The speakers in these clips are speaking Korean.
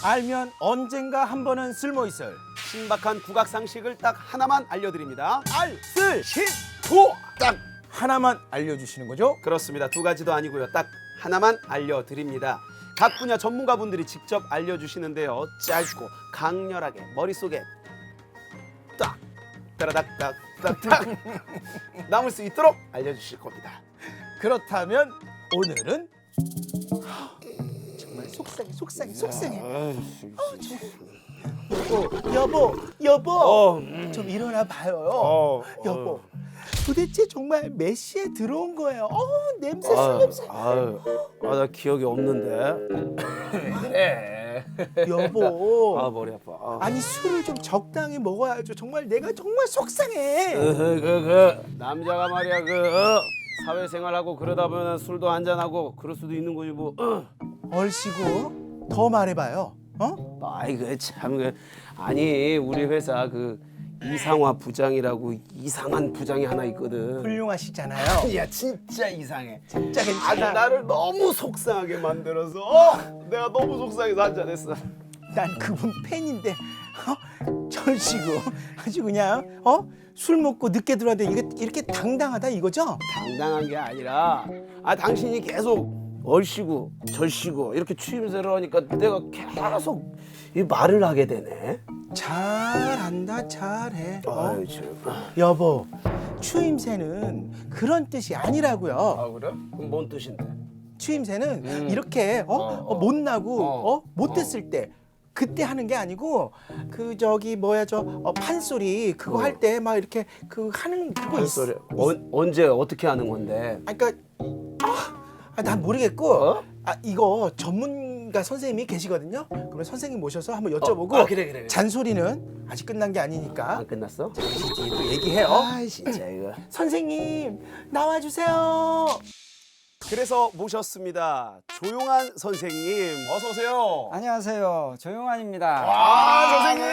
알면 언젠가 한 번은 쓸모 있을 신박한 국악 상식을 딱 하나만 알려드립니다. 알쓸신도 딱 하나만 알려주시는 거죠? 그렇습니다. 두 가지도 아니고요. 딱 하나만 알려드립니다. 각 분야 전문가분들이 직접 알려주시는데요. 짧고 강렬하게 머릿속에 딱 따라닥딱 딱딱 남을 수 있도록 알려주실 겁니다. 그렇다면 오늘은 정말 속상해. 여보, 좀 일어나 봐요. 여보, 도대체 정말 몇 시에 들어온 거예요? 냄새 술 냄새. 나 기억이 없는데. 여보, 머리 아파. 아니 술을 좀 적당히 먹어야죠. 정말 내가 정말 속상해. 남자가 말이야 사회생활하고 그러다 보면 술도 한잔하고 그럴 수도 있는 거지 뭐. 얼씨구 더 말해봐요. 아이고 참 아니 우리 회사 이상화 부장이라고 이상한 부장이 하나 있거든. 훌륭하시잖아요. 야 진짜 이상해. 진짜 아주 괜찮아. 나를 너무 속상하게 만들어서 내가 너무 속상해서 한잔했어. 난 그분 팬인데 절시고 아주 그냥 술 먹고 늦게 들어왔는데 이렇게 당당하다 이거죠? 당당한 게 아니라 당신이 계속 얼씨구 절씨구 이렇게 추임새를 하니까 내가 계속 이 말을 하게 되네. 잘한다 잘해. 아유 참. 여보, 추임새는 그런 뜻이 아니라고요. 그래? 그럼 뭔 뜻인데? 추임새는 이렇게 못나고 못됐을 때 그때 하는 게 아니고 판소리 그거 할 때 막 이렇게 하는 그거 있어. 소리 언제 어떻게 하는 건데? 그러니까 난 모르겠고 이거 전문가 선생님이 계시거든요. 그러면 선생님 모셔서 한번 여쭤보고 그래. 잔소리는 아직 끝난 게 아니니까 안 끝났어? 또 얘기해요. 진짜 이거. 선생님 나와주세요. 그래서 모셨습니다. 조용한 선생님 어서 오세요. 안녕하세요. 조용환입니다. 선생님.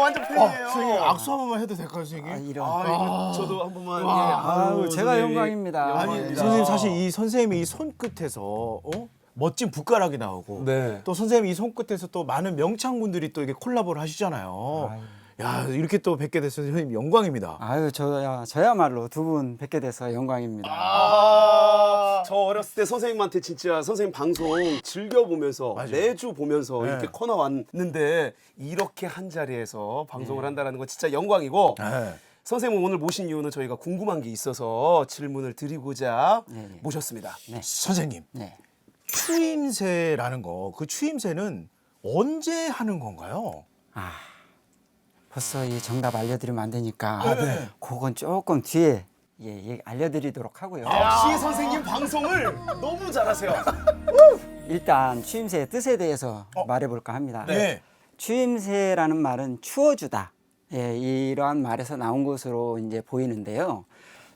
완전 팬이에요. 선생님 악수 한 번만 해도 될까요, 선생님? 이런. 저도 한 번만. 아유, 제가 선생님. 영광입니다. 아니 영광입니다. 선생님 사실 이 선생님이 이 손끝에서 멋진 붓가락이 나오고 네. 또 선생님 이 손끝에서 또 많은 명창분들이 또 이게 콜라보를 하시잖아요. 야 이렇게 또 뵙게 돼서 선생님 영광입니다. 아유, 저야말로 두 분 뵙게 돼서 영광입니다. 저 어렸을 때 선생님한테 진짜 선생님 방송 즐겨보면서 맞아요. 매주 보면서 네. 이렇게 커나 왔는데 이렇게 한 자리에서 방송을 한다는 건 진짜 영광이고 네. 선생님 오늘 모신 이유는 저희가 궁금한 게 있어서 질문을 드리고자 네. 모셨습니다. 선생님 네. 추임새라는 거 그 추임새는 언제 하는 건가요? 벌써 이 정답 알려드리면 안 되니까 네. 그건 조금 뒤에 알려드리도록 하고요. 역시 선생님 방송을 너무 잘하세요. 일단 추임새의 뜻에 대해서 말해볼까 합니다. 네. 추임새라는 말은 추워주다. 이러한 말에서 나온 것으로 이제 보이는데요.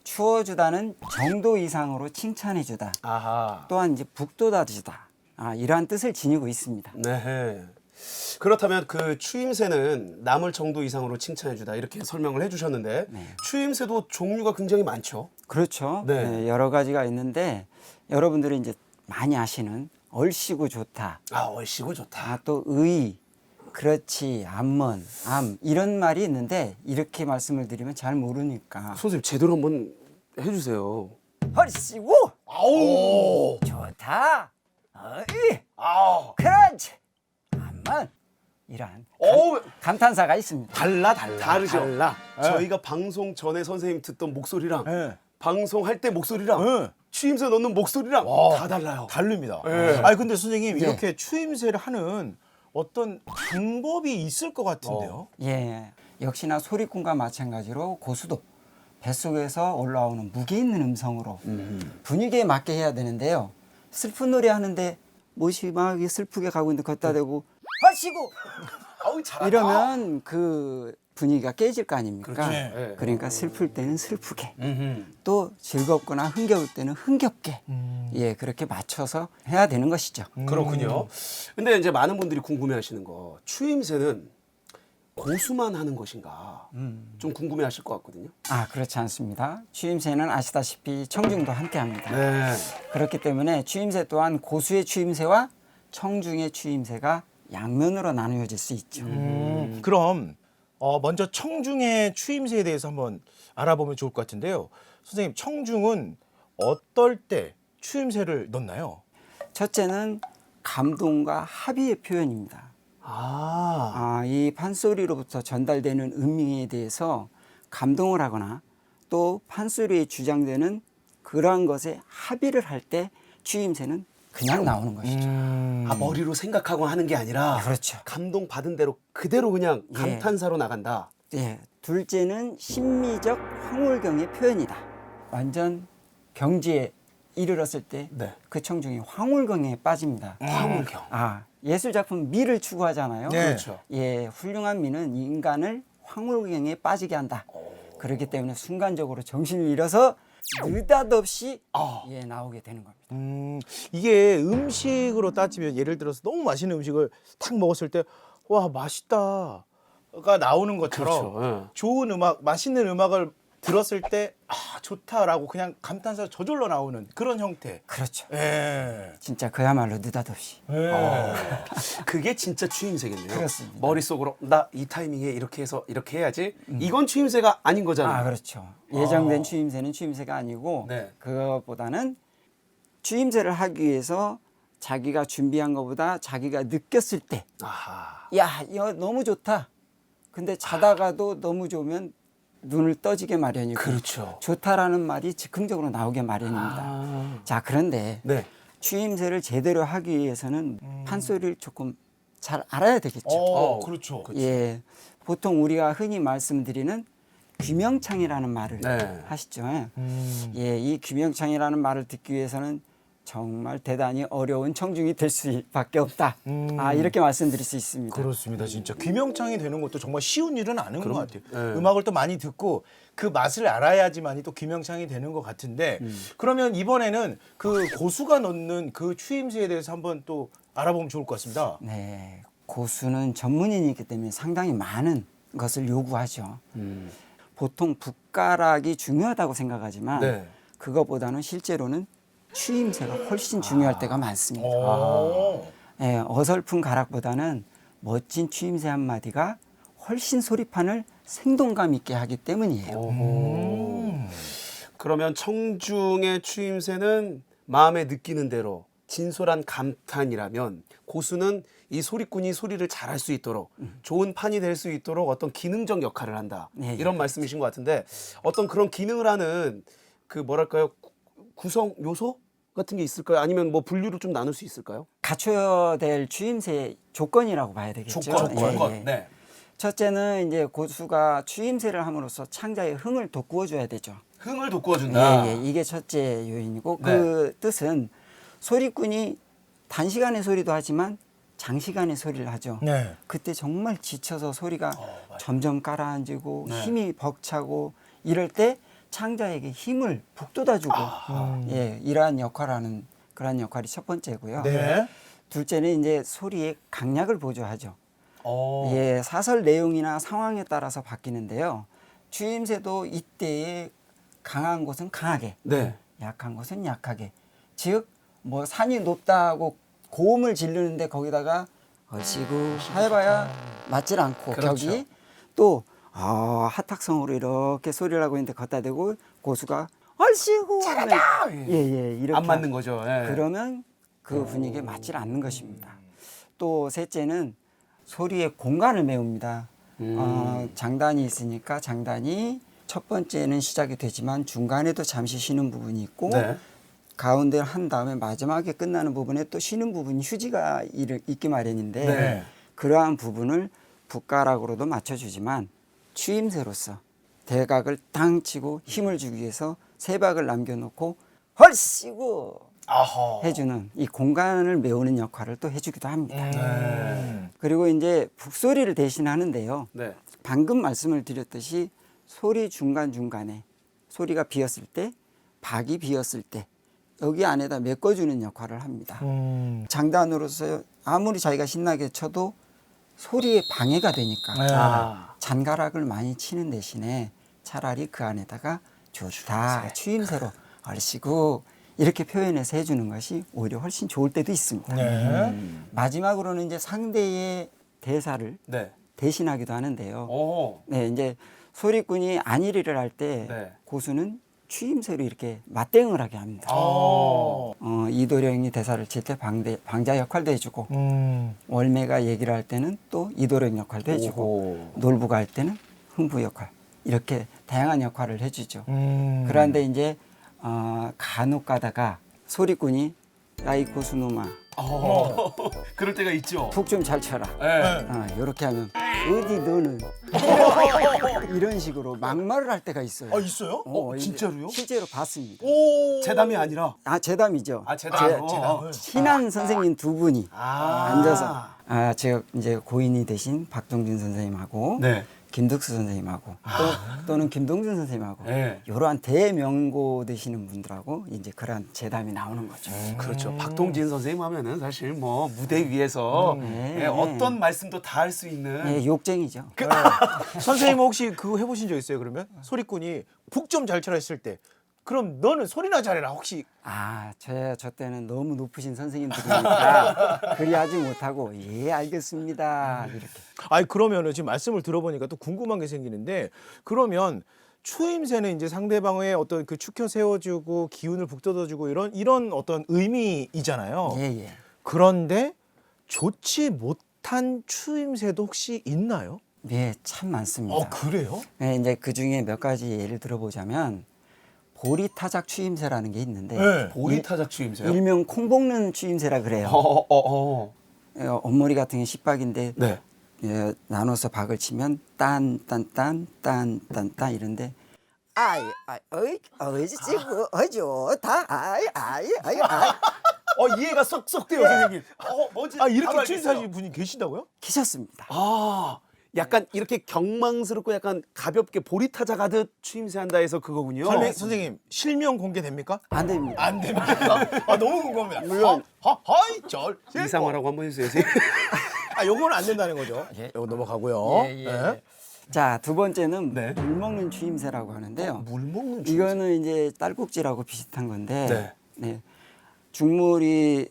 추워주다는 정도 이상으로 칭찬해주다. 아하. 또한 이제 북돋아주다. 이러한 뜻을 지니고 있습니다. 네. 그렇다면 그 추임새는 남을 정도 이상으로 칭찬해주다 이렇게 설명을 해주셨는데 추임새도 종류가 굉장히 많죠. 그렇죠. 네. 네, 여러 가지가 있는데 여러분들이 이제 많이 아시는 얼씨구 좋다. 얼씨구 좋다. 또 의, 그렇지, 암먼, 이런 말이 있는데 이렇게 말씀을 드리면 잘 모르니까 선생님 제대로 한번 해주세요. 얼씨구 아우. 좋다. 의, 아우. 그렇지, 암먼 이러한 감탄사가 있습니다. 다르죠. 달라. 저희가 방송 전에 선생님 듣던 목소리랑 네. 방송할 때 목소리랑 네. 추임새 넣는 목소리랑 다 달라요. 다릅니다. 네. 아니 근데 선생님 이렇게 추임새를 하는 어떤 방법이 있을 것 같은데요. 역시나 소리꾼과 마찬가지로 고수도 뱃속에서 올라오는 무게 있는 음성으로 분위기에 맞게 해야 되는데요. 슬픈 노래 하는데 못이 막 슬프게 가고 있는데 걷다 대고 하시고 아우 잘한다. 이러면 그 분위기가 깨질 거 아닙니까? 그렇지. 네. 그러니까 슬플 때는 슬프게 또 즐겁거나 흥겨울 때는 흥겹게 그렇게 맞춰서 해야 되는 것이죠. 그렇군요. 근데 이제 많은 분들이 궁금해하시는 거 추임새는 고수만 하는 것인가 좀 궁금해하실 것 같거든요. 그렇지 않습니다. 추임새는 아시다시피 청중도 함께 합니다. 네. 그렇기 때문에 추임새 또한 고수의 추임새와 청중의 추임새가 양면으로 나누어질 수 있죠. 그럼 먼저 청중의 추임새에 대해서 한번 알아보면 좋을 것 같은데요. 선생님, 청중은 어떨 때 추임새를 넣나요? 첫째는 감동과 합의의 표현입니다. 이 판소리로부터 전달되는 음미에 대해서 감동을 하거나 또 판소리에 주장되는 그러한 것에 합의를 할 때 추임새는 그냥 나오는 것이죠. 머리로 생각하고 하는 게 아니라 그렇죠. 감동 받은 대로 그대로 그냥 예. 감탄사로 나간다. 예, 둘째는 심미적 황홀경의 표현이다. 완전 경지에 이르렀을 때 네. 그 청중이 황홀경에 빠집니다. 황홀경. 예술 작품 미를 추구하잖아요. 네. 그렇죠. 예, 훌륭한 미는 인간을 황홀경에 빠지게 한다. 그렇기 때문에 순간적으로 정신을 잃어서 느닷없이 나오게 되는 겁니다. 이게 음식으로 따지면 예를 들어서 너무 맛있는 음식을 탁 먹었을 때 와 맛있다가 나오는 것처럼 그렇죠. 예. 좋은 음악, 맛있는 음악을 들었을 때 좋다라고 그냥 감탄사 저절로 나오는 그런 형태. 그렇죠. 예. 진짜 그야말로 느닷없이. 그게 진짜 추임새겠네요. 그렇습니다. 머릿속으로 나 이 타이밍에 이렇게 해서 이렇게 해야지. 이건 추임새가 아닌 거잖아요. 그렇죠. 예정된 추임새는 추임새가 아니고 네. 그것보다는 추임새를 하기 위해서 자기가 준비한 것보다 자기가 느꼈을 때 아하. 야, 이거 너무 좋다. 근데 자다가도 너무 좋으면 눈을 떠지게 마련이고 그렇죠. 좋다라는 말이 즉흥적으로 나오게 마련입니다. 자, 그런데 네. 추임새를 제대로 하기 위해서는 판소리를 조금 잘 알아야 되겠죠. 그렇죠. 예, 보통 우리가 흔히 말씀드리는 귀명창이라는 말을 네. 하시죠. 예, 이 귀명창이라는 말을 듣기 위해서는 정말 대단히 어려운 청중이 될 수밖에 없다. 이렇게 말씀드릴 수 있습니다. 그렇습니다. 진짜 귀명창이 되는 것도 정말 쉬운 일은 아닌 것 같아요. 네. 음악을 또 많이 듣고 그 맛을 알아야지만이 또 귀명창이 되는 것 같은데 그러면 이번에는 그 고수가 넣는 그 추임새에 대해서 한번 또 알아보면 좋을 것 같습니다. 네, 고수는 전문인이기 때문에 상당히 많은 것을 요구하죠. 보통 붓가락이 중요하다고 생각하지만 네. 그것보다는 실제로는 추임새가 훨씬 중요할 때가 많습니다. 오. 예, 어설픈 가락보다는 멋진 추임새 한마디가 훨씬 소리판을 생동감 있게 하기 때문이에요. 그러면 청중의 추임새는 마음에 느끼는 대로 진솔한 감탄이라면 고수는 이 소리꾼이 소리를 잘할 수 있도록 좋은 판이 될 수 있도록 어떤 기능적 역할을 한다. 네, 이런 말씀이신 것 같은데 어떤 그런 기능을 하는 그 뭐랄까요 구성 요소 같은 게 있을까요? 아니면 뭐 분류를 좀 나눌 수 있을까요? 갖춰야 될 추임새 조건이라고 봐야 되겠죠. 예, 예. 네. 첫째는 이제 고수가 추임새를 함으로써 창자의 흥을 돋구어줘야 되죠. 흥을 돋구어준다. 예, 예. 이게 첫째 요인이고 네. 그 뜻은 소리꾼이 단시간의 소리도 하지만 장시간의 소리를 하죠. 네. 그때 정말 지쳐서 소리가 점점 가라앉고 네. 힘이 벅차고 이럴 때 창자에게 힘을 북돋아주고 예, 이러한 역할을 하는 그러한 역할이 첫 번째고요. 네. 둘째는 이제 소리의 강약을 보조하죠. 어. 예, 사설 내용이나 상황에 따라서 바뀌는데요. 추임새도 이때에 강한 곳은 강하게, 네. 약한 곳은 약하게. 즉, 뭐 산이 높다고 고음을 지르는데 거기다가 얼씨구 해봐야 맞질 않고 그렇죠. 격이 또 하탁성으로 이렇게 소리를 하고 있는데 걷다 대고 고수가 얼씨구 하면 예예 이렇게 안 맞는 거죠. 예. 그러면 그 분위기에 맞질 않는 것입니다. 또 셋째는 소리의 공간을 메웁니다. 장단이 있으니까 장단이 첫 번째는 시작이 되지만 중간에도 잠시 쉬는 부분이 있고 네. 가운데 한 다음에 마지막에 끝나는 부분에 또 쉬는 부분이 휴지가 있기 마련인데 네. 그러한 부분을 붓가락으로도 맞춰주지만 추임새로서 대각을 땅 치고 힘을 주기 위해서 세박을 남겨놓고 헐씨구 아하. 해주는 이 공간을 메우는 역할을 또 해주기도 합니다. 네. 그리고 이제 북소리를 대신하는데요. 네. 방금 말씀을 드렸듯이 소리 중간중간에 소리가 비었을 때 박이 비었을 때 여기 안에다 메꿔주는 역할을 합니다. 장단으로서 아무리 자기가 신나게 쳐도 소리에 방해가 되니까 네. 잔가락을 많이 치는 대신에 차라리 그 안에다가 좋다 추임새로 얼씨구 이렇게 표현해서 해주는 것이 오히려 훨씬 좋을 때도 있습니다. 네. 마지막으로는 이제 상대의 대사를 네. 대신하기도 하는데요. 오. 네, 이제 소리꾼이 안일이를 할 때 네. 고수는 추임새로 이렇게 맞대응을 하게 합니다. 어. 이도령이 대사를 칠 때 방자 역할도 해주고 월매가 얘기를 할 때는 또 이도령 역할도 해주고 오호. 놀부가 할 때는 흥부 역할 이렇게 다양한 역할을 해주죠. 음. 그런데 이제 간혹 가다가 소리꾼이 야이 고수놈아 그럴 때가 있죠. 푹 좀 잘 쳐라. 네. 이렇게 하면 어디 너는 이런 식으로 막말을 할 때가 있어요. 아, 있어요? 이제 진짜로요? 실제로 봤습니다. 오. 재담이 아니라. 재담이죠. 재담. 친한 선생님 두 분이 아. 앉아서 제가 이제 고인이 되신 박동준 선생님하고 네. 김덕수 선생님하고 또는 김동준 선생님하고 네. 이러한 대명고 되시는 분들하고 이제 그러한 재담이 나오는 거죠. 그렇죠. 박동진 선생님 하면은 사실 뭐 무대 위에서 네. 어떤 말씀도 다 할 수 있는. 네, 욕쟁이죠. 선생님 혹시 그거 해보신 적 있어요? 그러면 소리꾼이 북 좀 잘 쳐라 했을 때 그럼 너는 소리나 잘해라 혹시 저 때는 너무 높으신 선생님들이니까 그리 하지 못하고 예 알겠습니다 이렇게. 아니 그러면은 지금 말씀을 들어보니까 또 궁금한 게 생기는데 그러면 추임새는 이제 상대방의 어떤 그 축혀 세워주고 기운을 북돋아주고 이런 어떤 의미이잖아요. 예. 그런데 좋지 못한 추임새도 혹시 있나요? 예, 참 많습니다. 그래요? 네, 이제 그 중에 몇 가지 예를 들어보자면 보리타작 추임새라는 게 있는데 네. 보리타작 추임새요? 일명 콩볶는 추임새라 그래요. 엄머리 같은 게 10박인데 네. 나눠서 박을 치면 딴딴딴 이런데 이해가 쏙쏙 돼요, 선생님. 뭔지 이렇게 바로 추임새 알겠어요. 하시는 분이 계시다고요? 계셨습니다. 약간 이렇게 경망스럽고 약간 가볍게 보리타작 하듯 추임새 한다 해서 그거군요. 선생님 실명 공개됩니까? 안 됩니다. 안 됩니다. 너무 궁금합니다. 물론. 하이 절 이상화라고 한번 해주세요, 선생님. 요거는 안 된다는 거죠. 요거 넘어가고요. 예. 자, 두 번째는 네. 물 먹는 추임새라고 하는데요. 물 먹는 추임새. 이거는 이제 딸꾹질하고 비슷한 건데 네. 중물이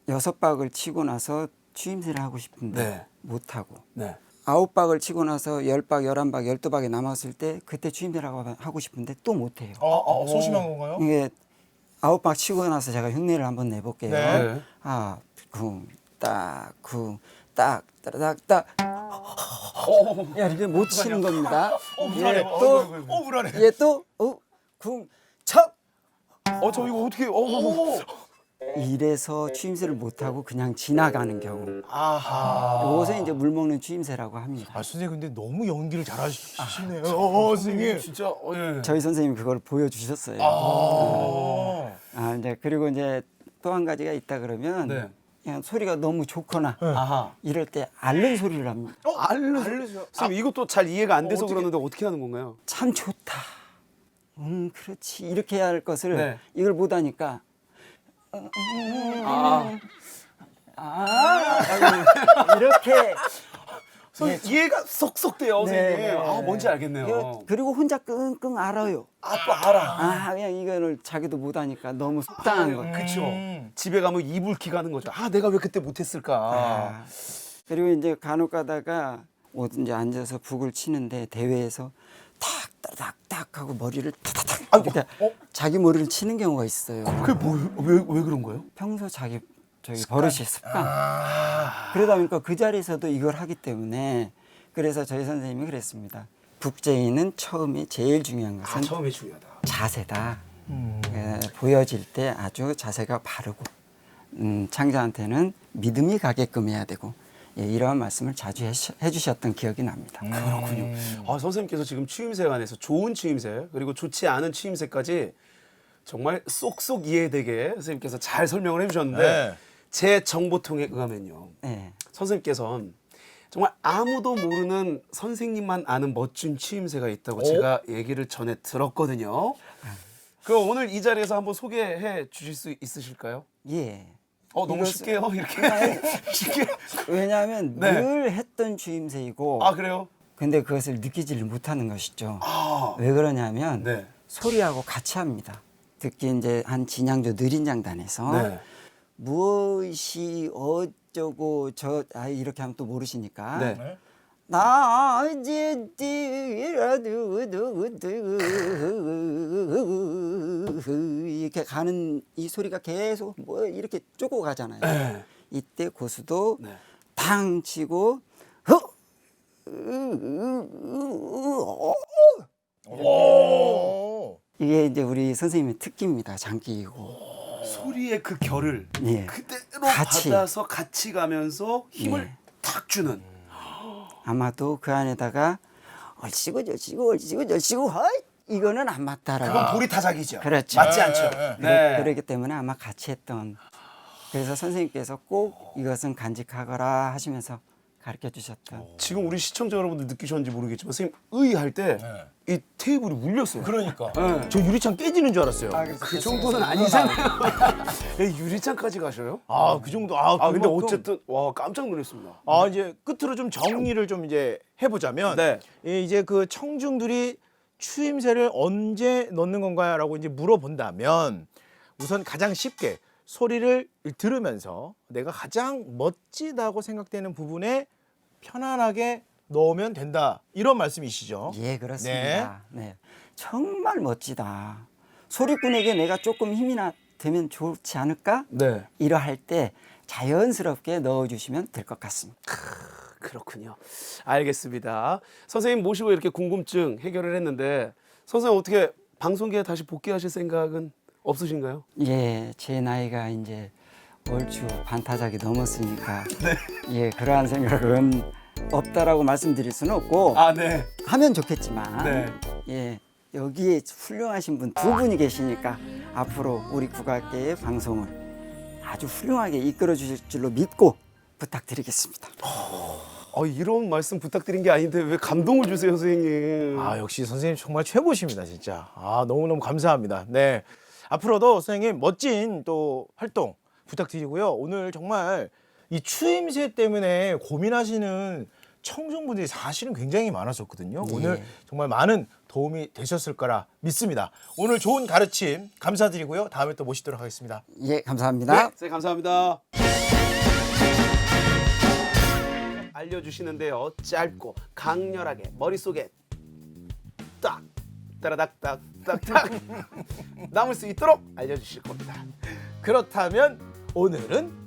6박을 치고 나서 추임새를 하고 싶은데 네. 못하고 네. 9박을 치고 나서 10박, 11박, 12박이 남았을 때 그때 추임새라고 하고 싶은데 또 못해요. 소심한 건가요? 이게 9박 치고 나서 제가 흉내를 한번 내볼게요. 네. 쿵, 딱, 쿵, 딱, 따라닥딱. 야, 이게 못 치는 겁니다. 불안해. 불안해. 얘 또, 쿵, 척! 저 이거 어떻게, 이래서 추임새를 못하고 그냥 지나가는 경우. 아하. 이것을 이제 물 먹는 추임새라고 합니다. 선생님 근데 너무 연기를 잘하시네요. 선생님. 진짜, 예. 저희 선생님이 그걸 보여주셨어요. 이제 그리고 이제 또 한 가지가 있다 그러면 네. 그냥 소리가 너무 좋거나 아하. 이럴 때 앓는 소리를 합니다. 알려주세요. 선생님, 이것도 잘 이해가 안 돼서 그러는데 어떻게 하는 건가요? 참 좋다. 그렇지. 이렇게 해야 할 것을 네. 이걸 못하니까 이렇게 선생님, 이해가 쏙쏙 돼요, 선생님. 뭔지 알겠네요. 그리고 혼자 끙끙 앓아요. 또 알아. 그냥 이거를 자기도 못하니까 너무 속상한 거예요. 그쵸. 집에 가면 이불킥 하는 거죠. 내가 왜 그때 못했을까. 그리고 이제 간혹 가다가 이제 앉아서 북을 치는데 대회에서 탁탁탁 하고 머리를 탁탁탁 이렇게 자기 머리를 치는 경우가 있어요. 그게 왜 그런 거예요? 평소 저기 버릇이 습관. 그러다 보니까 그 자리에서도 이걸 하기 때문에 그래서 저희 선생님이 그랬습니다. 북제인은 처음에 제일 중요한 것은 처음에 중요하다. 자세다. 보여질 때 아주 자세가 바르고 창자한테는 믿음이 가게끔 해야 되고 이러한 말씀을 자주 해주셨던 기억이 납니다. 그렇군요. 선생님께서 지금 추임새에 관해서 좋은 추임새 그리고 좋지 않은 추임새까지 정말 쏙쏙 이해되게 선생님께서 잘 설명을 해주셨는데 네. 제 정보통에 의하면요. 네. 선생님께서는 정말 아무도 모르는 선생님만 아는 멋진 추임새가 있다고 제가 얘기를 전에 들었거든요. 그럼 오늘 이 자리에서 한번 소개해 주실 수 있으실까요? 예. 너무 쉽게요? 이렇게 쉽게. 왜냐하면 네. 늘 했던 추임새이고 그래요? 근데 그것을 느끼지를 못하는 것이죠. 왜 그러냐면 네. 소리하고 같이 합니다. 특히 이제 한 진양조 느린장단에서 네. 무엇이 어쩌고 이렇게 하면 또 모르시니까 네. 네. 나 이제 이렇게 가는 이 소리가 계속 뭐 이렇게 쪼고 가잖아요. 네. 이때 고수도 네. 탕 치고 오. 이게 이제 우리 선생님의 특기입니다. 장기이고. 소리의 그 결을 예. 그대로 같이. 받아서 같이 가면서 힘을 예. 탁 주는. 아마도 그 안에다가 얼씨구 절씨구 얼씨구 절씨구 헐 이거는 안 맞다라고. 그건 보리 타작이죠. 그렇죠. 맞지 않죠. 네. 그러기 때문에 아마 같이 했던. 그래서 선생님께서 꼭 이것은 간직하거라 하시면서 가르쳐 주셨던. 지금 우리 시청자 여러분들 느끼셨는지 모르겠지만 선생님 의할 때 이 테이블이 울렸어요. 그러니까 네. 저 유리창 깨지는 줄 알았어요. 그 정도는 아니잖아요. 왜 유리창까지 가셔요? 그 정도. 근데 그만큼. 어쨌든 와 깜짝 놀랐습니다. 이제 끝으로 좀 정리를 좀 이제 해보자면 네. 이제 그 청중들이 추임새를 언제 넣는 건가라고 이제 물어본다면 우선 가장 쉽게 소리를 들으면서 내가 가장 멋지다고 생각되는 부분에 편안하게 넣으면 된다 이런 말씀이시죠? 예, 그렇습니다. 네. 정말 멋지다. 소리꾼에게 내가 조금 힘이나 되면 좋지 않을까? 네. 이러할 때 자연스럽게 넣어주시면 될 것 같습니다. 그렇군요. 알겠습니다. 선생님 모시고 이렇게 궁금증 해결을 했는데 선생님 어떻게 방송계에 다시 복귀하실 생각은 없으신가요? 예, 제 나이가 이제 얼추 반타작이 넘었으니까 예, 그러한 생각은 없다라고 말씀드릴 수는 없고 네. 하면 좋겠지만 네. 예, 여기에 훌륭하신 분 두 분이 계시니까 앞으로 우리 국악계의 방송을 아주 훌륭하게 이끌어 주실 줄로 믿고 부탁드리겠습니다. 이런 말씀 부탁드린 게 아닌데 왜 감동을 주세요, 선생님? 역시 선생님 정말 최고십니다, 진짜. 너무너무 감사합니다. 네. 앞으로도 선생님 멋진 또 활동 부탁드리고요. 오늘 정말 이 추임새 때문에 고민하시는 청중분들이 사실은 굉장히 많았었거든요. 네. 오늘 정말 많은 도움이 되셨을 거라 믿습니다. 오늘 좋은 가르침 감사드리고요. 다음에 또 모시도록 하겠습니다. 예, 감사합니다. 네, 선생님 감사합니다. 알려주시는데요. 짧고 강렬하게 머릿속에 딱 따라닥딱 딱딱 남을 수 있도록 알려주실 겁니다. 그렇다면 오늘은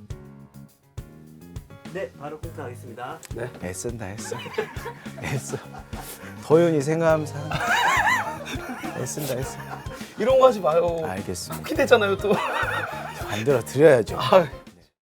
네, 바로 공표하겠습니다. 애쓴다 애써. 애써. 도윤이 생각하면서 애쓴다 애써. 이런 거 하지 마요. 알겠습니다. 쿠키 됐잖아요 또. 만들어 드려야죠.